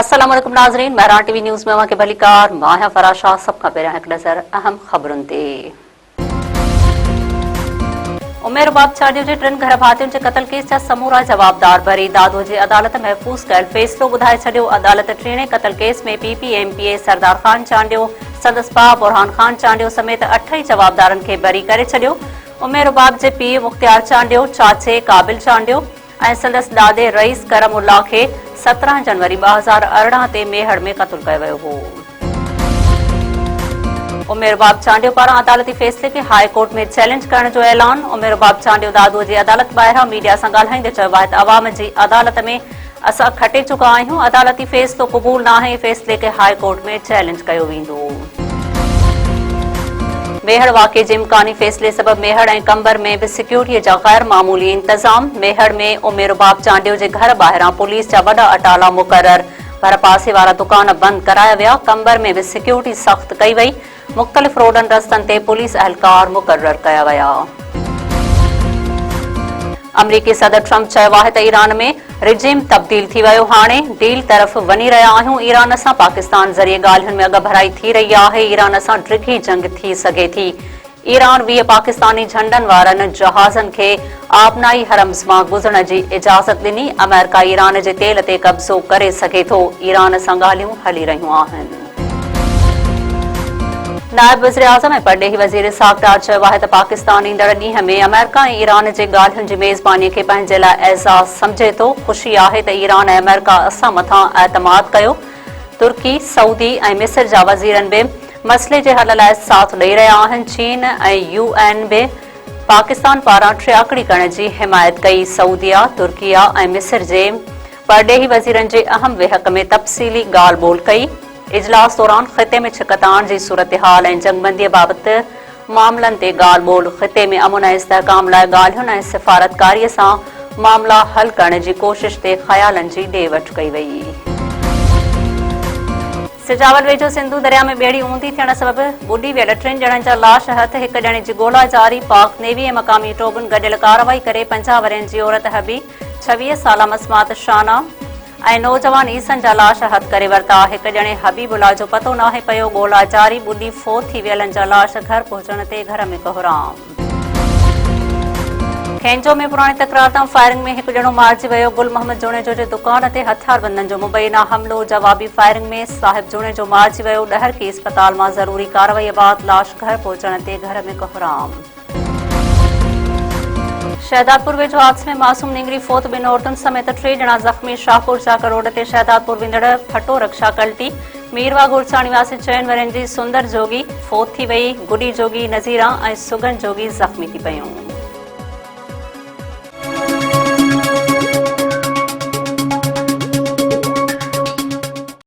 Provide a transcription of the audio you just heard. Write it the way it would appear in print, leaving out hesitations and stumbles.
अस्सलाम वालेकुम नाज़रीन, महरान टीवी न्यूज़ में के भलीकार माहिया फराशा सब खां पहिरियां हिकु नज़र अहम ख़बरुनि ते। उमेर बाब चाडियो जे 3 घर भातियुनि जे क़त्ल केस जा समूरा जवाबदार भरी दादो जे अदालत महफ़ूज़ कयल फ़ैसिलो ॿुधाए छॾियो। अदालत टीणे क़त्ल केस में PPMPA सरदार ख़ान चांडियो, संदसि भाउ बुरहान ख़ान चांडियो समेत 8 ई जवाबदारनि खे बरी करे छॾियो। उमेर बाब जे पीउ मुख़्तियार चांडियो, चाचे काबिल चांडियो ऐं संदसि ॾाॾे रईस करमुल्ला खे 17 जनवरी 2018 ते मेहड़ में क़त्ल कयो वियो हो। उमेर बाब चांडियो पारां अदालती फ़ैसिले खे हाई कोर्ट में चैलेंज करण जो ऐलान। उमेर बाब चांडियो दादो जी अदालत ॿाहिरां मीडिया सां ॻाल्हाईंदे चयो आहे त अवाम जी अदालत में असां खटे चुका आहियूं। अदालती फ़ैसिलो क़बूल न आहे, फ़ैसिले खे हाई कोर्ट में चैलेंज कयो वेंदो। मेहड़ वाक़े जे इम्कानी फ़ैसिले सबबि मेहड़ ऐं कंबर में बि सिक्योरिटीअ जा गैर मामूली इंतज़ाम। मेहड़ में उमेर बाब चांडियो जे घर ॿाहिरां पुलिस जा वॾा अटाला मुक़रर, पर पासे वारा दुकान बंदि कराया विया। कंबर में बि सिक्योरिटी सख़्त कई वई। मुख़्तलिफ़ रोडनि रस्तनि ते पुलिस अहलकार मुक़रर कया विया। अमरीकी सदर ट्रम्प चयो आहे त ईरान में रिजिम तब्दील थी वियो। हाणे डील तरफ़ वञी रहिया आहियूं। ईरान सां पाकिस्तान ज़रिए ॻाल्हियुनि में अॻभराई थी रही आहे। ईरान सां डिघी जंग थी सघे थी। ईरान 20 पाकिस्तानी झंडनि वारनि जहाज़नि खे आबनाई हरम्स मां गुज़रण जी इजाज़त ॾिनी। अमेरिका ईरान जे तेल ते कब्ज़ो करे सघे थो। ईरान सां ॻाल्हियूं हली रहियूं आहिनि। नायब वज़ीर आज़म ऐं परॾेही वज़ीर इसहाक़ डार चयो आहे त पाकिस्तान ईंदड़ ॾींहं में अमेरिका ऐं ईरान जे ॻाल्हियुनि जी मेज़बानीअ खे पंहिंजे लाइ एज़ाज़ सम्झे थो। ख़ुशी आहे त ईरान ऐं अमेरिका असां मथां एतमाद कयो। तुर्की, सऊदी ऐं मिस्र जा वज़ीरनि बि मसइले जे हल लाइ साथ ॾेई रहिया आहिनि। चीन ऐं UN बि पाकिस्तान पारां टियाकड़ी करण जी हिमायत कई। सऊदिया, तुर्किया ऐं मिस्र जे परॾेही वज़ीरनि जे अहम विहक में तफ़सीली ॻाल्हि ॿोल कई। इजलास दौरान ख़िते में छिकताण जी सूरतहाल ऐं जंगबंदीअ बाबति मामलनि ते ॻाल्हि ॿोल। ख़िते में अमुन ऐं इस्तेहकाम लाइ ॻाल्हियुनि ऐं सिफ़ारतकारीअ सां मामला हल करण जी कोशिश ते ख़यालनि जी ॾे वठि कई वई। सिजावर वेझो सिंधु दरिया में ॿेड़ी ऊंधी थियण सबबि ॿुॾी वियल 3 ॼणनि जा लाश हथ, 1 ॼणे जी ॻोल्हा जारी। पाक नेवी ऐं मक़ामी टोबुनि गॾियल कार्रवाई करे 50 वरहनि जी औरत हबी, 26 साला मस्मात शाना ऐं नौजवान ईसन जा लाश हथ करे वरिता। 1 ॼणे हबीबुल्ला जो पतो नाहे पियो। ॻोल्हा जारी। ॿुॾी फोत थी वियलनि जा लाश घर पहुचण ते घर में कोहराम। खेंजो में पुराणी तकरार तां फायरिंग में 1 ॼणो मारिजी वियो। गुल मोहम्मद जुणेजो जे दुकान ते हथियारबंदनि जो मुबैना हमिलो। जवाबी फायरिंग में साहिब जुणेजो मारिजी वियो। डहर की अस्पताल मां ज़रूरी कार्रवाई बाद लाश घर पहुचण ते घर में कोहराम। शहदादपुर वेझो हादसे में मासूम निंगरी फोत, 2 औरतुनि समेत 3 ॼणा ज़ख़्मी। शाहपुर चाकर रोड ते शहदादपुर वेंदड़ फटो रक्षा कल्टी। मीरवा गुरसाणी वासी 4 वरहनि जी सुंदर जोगी फोत थी वई। गुडी जोगी, नज़ीरा ऐं सुगन जोगी ज़ख़्मी थी पयूं।